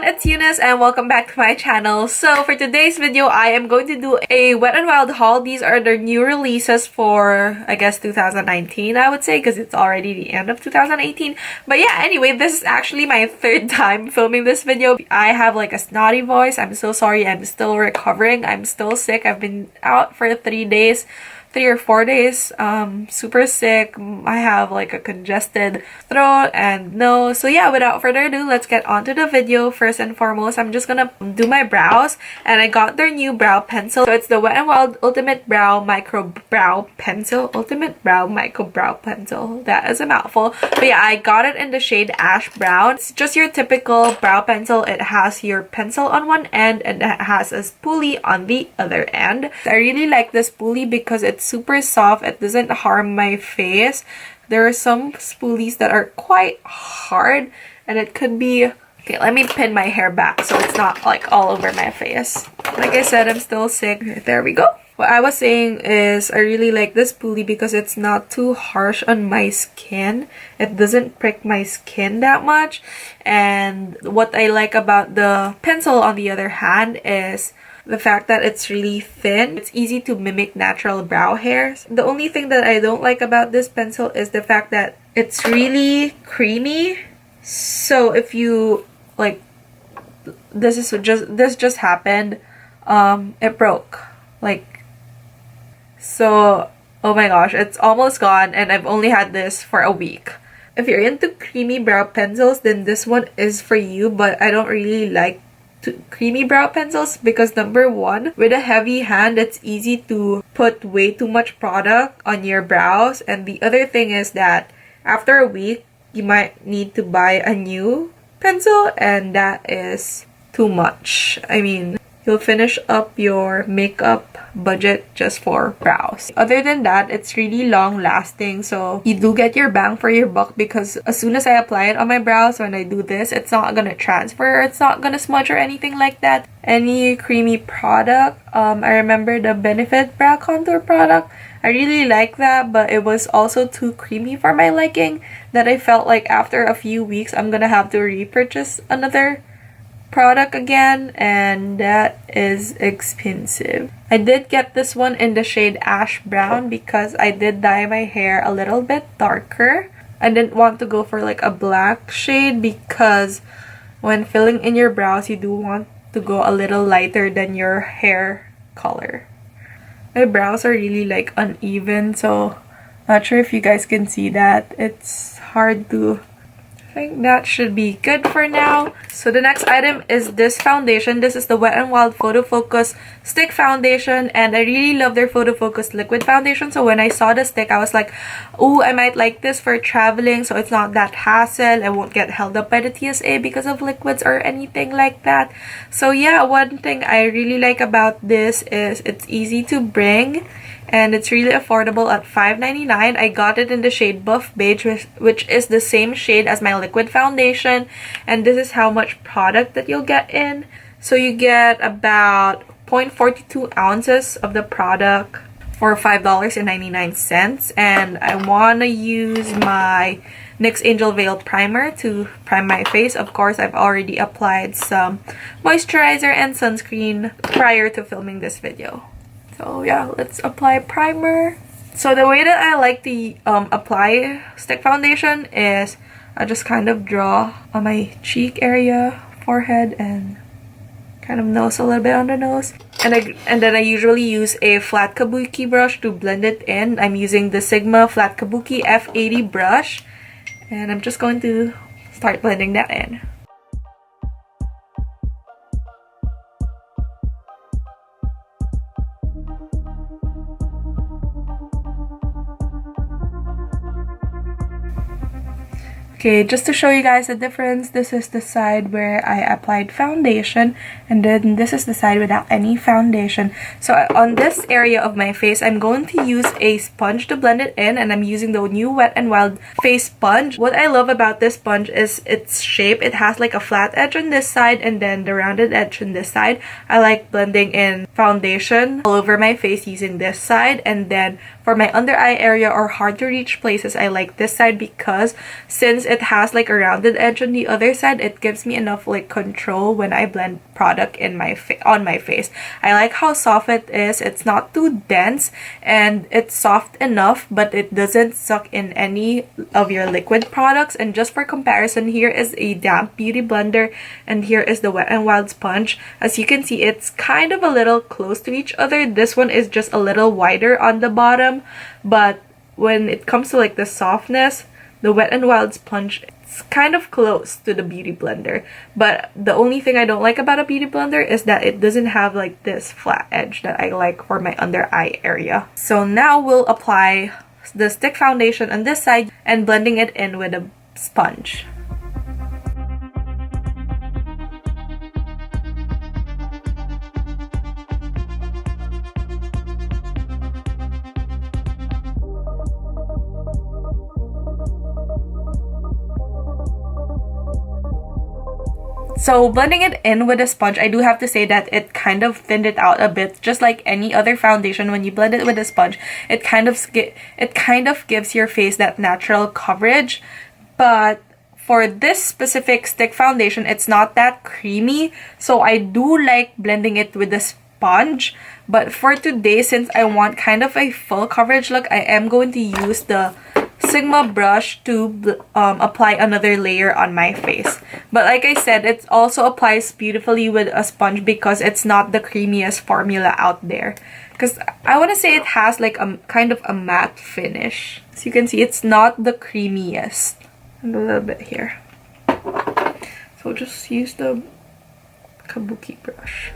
it's Eunice and welcome back to my channel. So for today's video, I am going to do a Wet n Wild haul. These are the new releases for, I guess, 2019, I would say, because it's already the end of 2018. But yeah, anyway, this is actually my third time filming this video. I have like a snotty voice. I'm so sorry. I'm still recovering. I'm still sick. I've been out for 3 or 4 days, super sick. I have like a congested throat and nose. So yeah, without further ado, let's get on to the video. First and foremost, I'm just gonna do my brows, and I got their new brow pencil. So it's the Wet n Wild Ultimate Brow Micro Brow Pencil. Ultimate Brow Micro Brow Pencil. That is a mouthful. But yeah, I got it in the shade Ash Brown. It's just your typical brow pencil. It has your pencil on one end and it has a spoolie on the other end. I really like this spoolie because it's super soft. It doesn't harm my face. There are some spoolies that are quite hard and it could be... Okay, let me pin my hair back so it's not like all over my face. Like I said, I'm still sick. There we go. What I was saying is I really like this spoolie because it's not too harsh on my skin. It doesn't prick my skin that much. And what I like about the pencil on the other hand is the fact that it's really thin. It's easy to mimic natural brow hairs. The only thing that I don't like about this pencil is the fact that it's really creamy. So if you like, this just happened, it broke. Like, so oh my gosh, it's almost gone and I've only had this for a week. If you're into creamy brow pencils, then this one is for you, but I don't really like creamy brow pencils because number one, with a heavy hand, it's easy to put way too much product on your brows. And the other thing is that after a week, you might need to buy a new pencil, and that is too much. I mean, you'll finish up your makeup budget just for brows. Other than that, it's really long lasting, so you do get your bang for your buck because as soon as I apply it on my brows, when I do this, it's not gonna transfer, it's not gonna smudge or anything like that. Any creamy product, I remember the Benefit Brow Contour product. I really like that, but it was also too creamy for my liking that I felt like after a few weeks, I'm gonna have to repurchase another product again, and that is expensive. I did get this one in the shade Ash Brown because I did dye my hair a little bit darker. I didn't want to go for like a black shade because when filling in your brows, you do want to go a little lighter than your hair color. My brows are really like uneven, so not sure if you guys can see that. It's hard to... I think that should be good for now. So the next item is this foundation. This is the Wet n Wild Photofocus Stick Foundation, and I really love their Photofocus Liquid Foundation. So when I saw the stick, I was like, oh, I might like this for traveling, so it's not that hassle. I won't get held up by the TSA because of liquids or anything like that. So yeah, one thing I really like about this is it's easy to bring. And it's really affordable at $5.99. I got it in the shade Buff Beige, which is the same shade as my liquid foundation. And this is how much product that you'll get in. So you get about 0.42 ounces of the product for $5.99. And I want to use my NYX Angel Veil Primer to prime my face. Of course, I've already applied some moisturizer and sunscreen prior to filming this video. So yeah, let's apply primer. So the way that I like to apply stick foundation is I just kind of draw on my cheek area, forehead, and kind of nose, a little bit on the nose. And then I usually use a flat kabuki brush to blend it in. I'm using the Sigma Flat Kabuki F80 brush. And I'm just going to start blending that in. Okay, just to show you guys the difference, this is the side where I applied foundation, and then this is the side without any foundation. So on this area of my face, I'm going to use a sponge to blend it in, and I'm using the new Wet n Wild face sponge. What I love about this sponge is its shape. It has like a flat edge on this side and then the rounded edge on this side. I like blending in foundation all over my face using this side, and then for my under eye area or hard to reach places, I like this side because since it has like a rounded edge on the other side, it gives me enough like control when I blend product in my on my face. I like how soft it is. It's not too dense and it's soft enough, but it doesn't suck in any of your liquid products. And just for comparison, here is a damp beauty blender and here is the Wet n Wild sponge. As you can see, it's kind of a little close to each other. This one is just a little wider on the bottom, but when it comes to like the softness, the Wet n Wild sponge, it's kind of close to the beauty blender. But the only thing I don't like about a beauty blender is that it doesn't have like this flat edge that I like for my under eye area. So now we'll apply the stick foundation on this side and blending it in with a sponge. So blending it in with a sponge, I do have to say that it kind of thinned it out a bit. Just like any other foundation, when you blend it with a sponge, it kind of gives your face that natural coverage. But for this specific stick foundation, it's not that creamy, so I do like blending it with a sponge. But for today, since I want kind of a full coverage look, I am going to use the Sigma brush to apply another layer on my face. But like I said, it also applies beautifully with a sponge because it's not the creamiest formula out there. Because I want to say it has like a kind of a matte finish. As you can see, it's not the creamiest. And a little bit here. So just use the kabuki brush.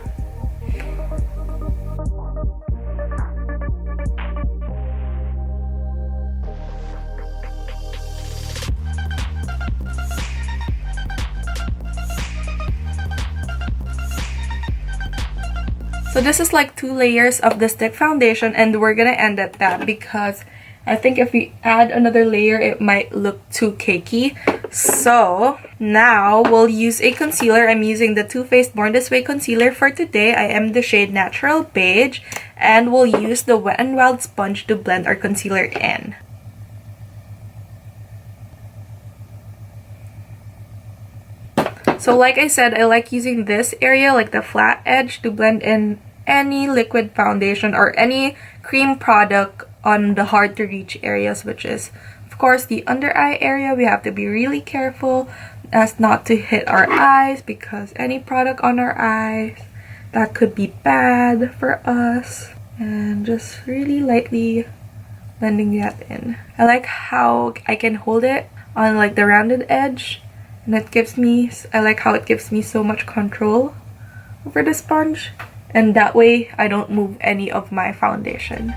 So this is like 2 layers of the stick foundation, and we're gonna end at that because I think if we add another layer, it might look too cakey. So now we'll use a concealer. I'm using the Too Faced Born This Way concealer for today. I am the shade Natural Beige, and we'll use the Wet n Wild sponge to blend our concealer in. So like I said, I like using this area, like the flat edge, to blend in any liquid foundation or any cream product on the hard to reach areas, which is of course the under eye area. We have to be really careful as not to hit our eyes, because any product on our eyes, that could be bad for us. And just really lightly blending that in. I like how I can hold it on like the rounded edge. And I like how it gives me so much control over the sponge, and that way I don't move any of my foundation.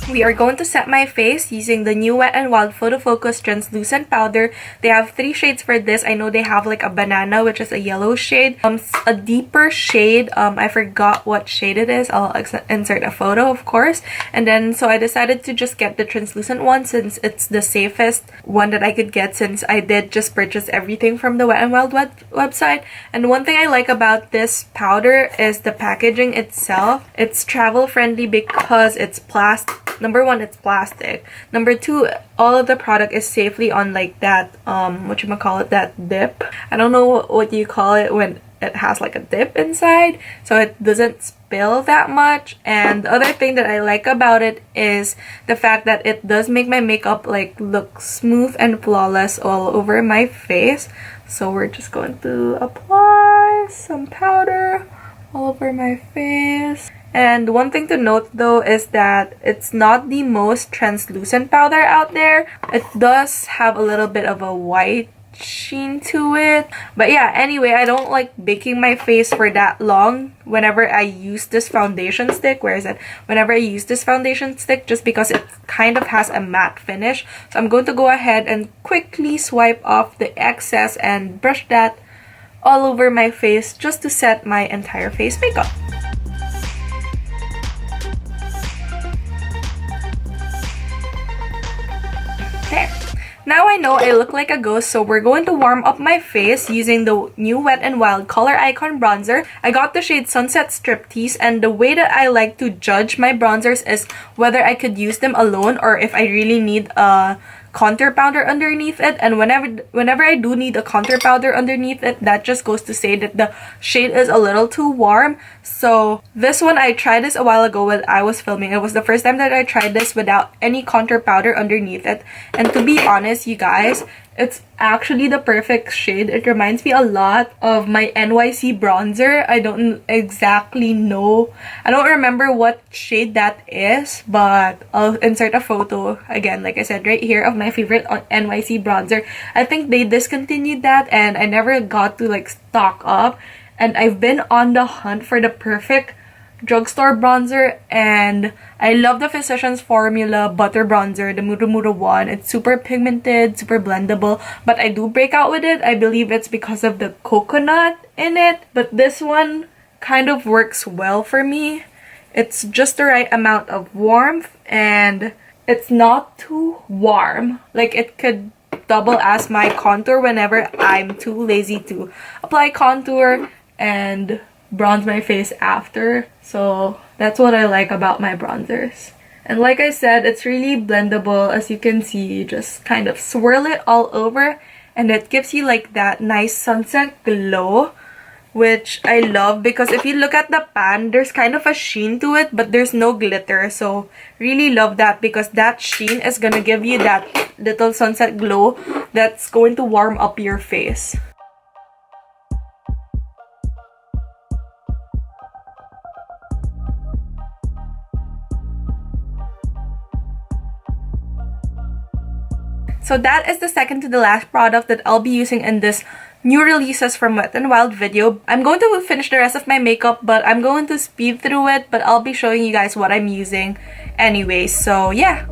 We are going to set my face using the new Wet n Wild Photofocus Translucent Powder. They have 3 shades for this. I know they have like a banana, which is a yellow shade. A deeper shade, I forgot what shade it is. I'll insert a photo, of course. And then, so I decided to just get the translucent one since it's the safest one that I could get, since I did just purchase everything from the Wet n Wild website. And one thing I like about this powder is the packaging itself. It's travel friendly because it's plastic. Number 1, it's plastic. Number 2, all of the product is safely on like that, that dip. I don't know what you call it when it has like a dip inside, so it doesn't spill that much. And the other thing that I like about it is the fact that it does make my makeup like look smooth and flawless all over my face. So we're just going to apply some powder all over my face. And one thing to note though is that it's not the most translucent powder out there. It does have a little bit of a white sheen to it. But yeah, anyway, I don't like baking my face for that long whenever I use this foundation stick. Whenever I use this foundation stick, just because it kind of has a matte finish. So I'm going to go ahead and quickly swipe off the excess and brush that all over my face just to set my entire face makeup. There. Now I know I look like a ghost, so we're going to warm up my face using the new Wet n Wild Color Icon Bronzer. I got the shade Sunset Striptease, and the way that I like to judge my bronzers is whether I could use them alone or if I really need a contour powder underneath it. And whenever I do need a contour powder underneath it, that just goes to say that the shade is a little too warm. So this one, I tried this a while ago when I was filming. It was the first time that I tried this without any contour powder underneath it, and to be honest, you guys, it's actually the perfect shade. It reminds me a lot of my NYC bronzer. I don't exactly know. I don't remember what shade that is, but I'll insert a photo, again, like I said, right here of my favorite NYC bronzer. I think they discontinued that and I never got to like stock up. And I've been on the hunt for the perfect drugstore bronzer, and I love the Physicians Formula Butter Bronzer, the Muru Muru one. It's super pigmented, super blendable, but I do break out with it. I believe it's because of the coconut in it, but this one kind of works well for me. It's just the right amount of warmth, and it's not too warm. Like, it could double as my contour whenever I'm too lazy to apply contour and bronze my face after. So that's what I like about my bronzers. And like I said, it's really blendable. As you can see, you just kind of swirl it all over and it gives you like that nice sunset glow, which I love because if you look at the pan, there's kind of a sheen to it, but there's no glitter. So really love that because that sheen is gonna give you that little sunset glow that's going to warm up your face. So that is the second to the last product that I'll be using in this new releases from Wet n Wild video. I'm going to finish the rest of my makeup, but I'm going to speed through it, but I'll be showing you guys what I'm using anyway. So yeah.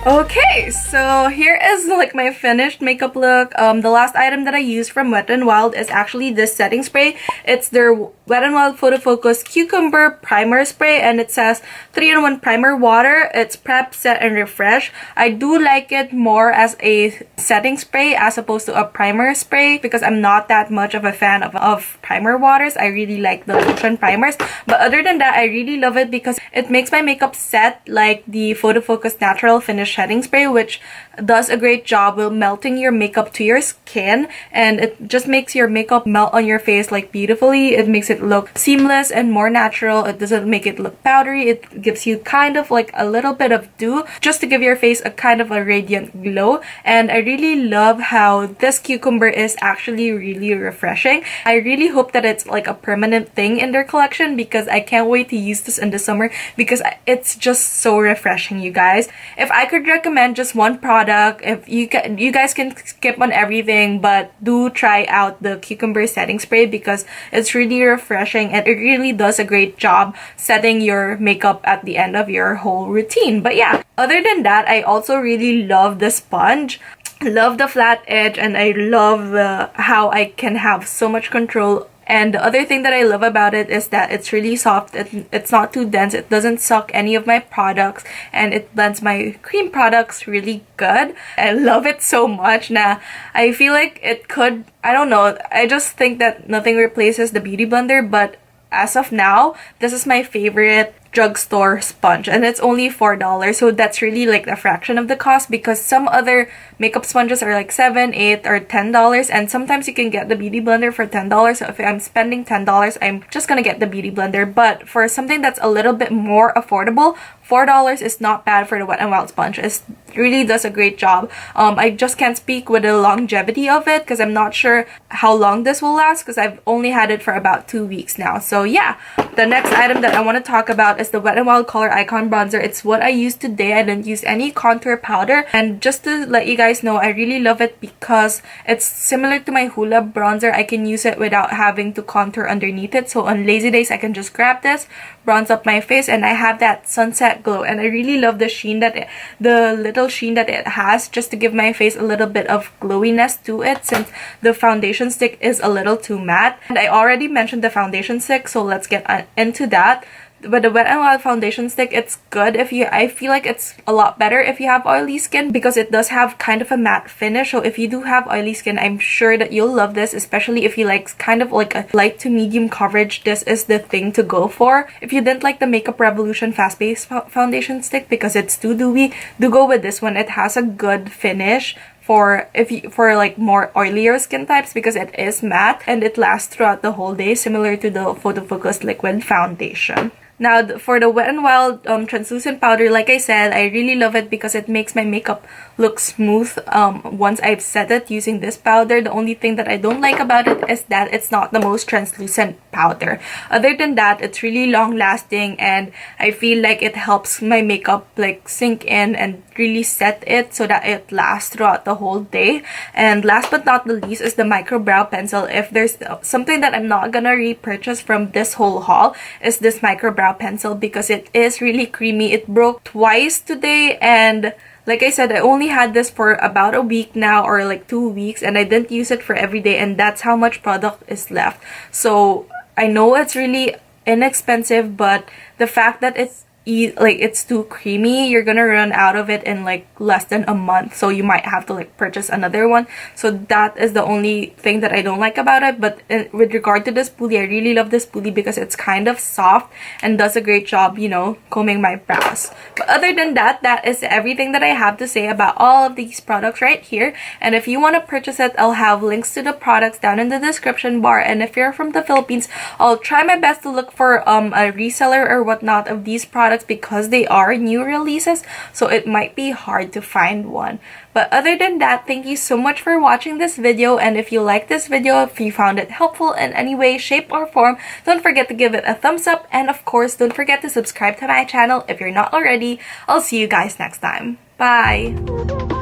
Okay, so here is like my finished makeup look. The last item that I used from Wet n Wild is actually this setting spray. It's their Wet n Wild Photofocus Cucumber Primer Spray, and it says 3-in-1 primer water. It's prep, set, and refresh. I do like it more as a setting spray as opposed to a primer spray because I'm not that much of a fan of primer waters. I really like the lotion primers. But other than that, I really love it because it makes my makeup set like the Photofocus Natural Finish Setting Spray, which does a great job with melting your makeup to your skin, and it just makes your makeup melt on your face like beautifully. It makes it look seamless and more natural. It doesn't make it look powdery. It gives you kind of like a little bit of dew just to give your face a kind of a radiant glow. And I really love how this cucumber is actually really refreshing. I really hope that it's like a permanent thing in their collection because I can't wait to use this in the summer because it's just so refreshing, you guys. If I could recommend just one product, if you guys can skip on everything, but do try out the cucumber setting spray because it's really refreshing and it really does a great job setting your makeup at the end of your whole routine. But yeah, other than that, I also really love the sponge. Love the flat edge, and I love how I can have so much control. And the other thing that I love about it is that it's really soft. It's not too dense. It doesn't suck any of my products, and it blends my cream products really good. I love it so much. Now, I feel like it could, I don't know, I just think that nothing replaces the Beauty Blender, but as of now, this is my favorite drugstore sponge, and it's only $4, so that's really like a fraction of the cost because some other makeup sponges are like $7, $8, or $10, and sometimes you can get the Beauty Blender for $10. So if I'm spending $10, I'm just gonna get the Beauty Blender. But for something that's a little bit more affordable, $4 is not bad for the Wet n Wild sponge. It really does a great job. I just can't speak with the longevity of it because I'm not sure how long this will last because I've only had it for about 2 weeks now. So yeah, the next item that I want to talk about is the Wet n Wild Color Icon Bronzer. It's what I used today. I didn't use any contour powder, and just to let you guys know, I really love it because it's similar to my Hula bronzer. I can use it without having to contour underneath it. So on lazy days, I can just grab this, bronze up my face, and I have that sunset glow. And I really love the sheen the little sheen that it has, just to give my face a little bit of glowiness to it since the foundation stick is a little too matte. And I already mentioned the foundation stick, so let's get into that. But the Wet n Wild foundation stick, it's good if you, I feel like it's a lot better if you have oily skin because it does have kind of a matte finish. So if you do have oily skin, I'm sure that you'll love this, especially if you like kind of like a light to medium coverage. This is the thing to go for. If you didn't like the Makeup Revolution Fast Base foundation stick because it's too dewy, do go with this one. It has a good finish for like more oilier skin types because it is matte and it lasts throughout the whole day, similar to the Photofocus liquid foundation. Now, for the Wet n Wild translucent powder, like I said, I really love it because it makes my makeup look smooth once I've set it using this powder. The only thing that I don't like about it is that it's not the most translucent powder. Other than that, it's really long lasting, and I feel like it helps my makeup like sink in and really set it so that it lasts throughout the whole day. And last but not the least is the micro brow pencil. If there's something that I'm not gonna repurchase from this whole haul, is this micro brow pencil because it is really creamy. It broke twice today, and like I said, I only had this for about a week now, or like 2 weeks, and I didn't use it for every day, and that's how much product is left. So I know it's really inexpensive, but the fact that it's too creamy, you're gonna run out of it in like less than a month, so you might have to like purchase another one. So that is the only thing that I don't like about it. But with regard to the spoolie, I really love the spoolie because it's kind of soft and does a great job, you know, combing my brows. But other than that, that is everything that I have to say about all of these products right here. And if you want to purchase it, I'll have links to the products down in the description bar. And if you're from the Philippines, I'll try my best to look for a reseller or whatnot of these products because they are new releases, so it might be hard to find one. But other than that, thank you so much for watching this video, and if you like this video, if you found it helpful in any way, shape, or form, don't forget to give it a thumbs up, and of course, don't forget to subscribe to my channel if you're not already. I'll see you guys next time. Bye!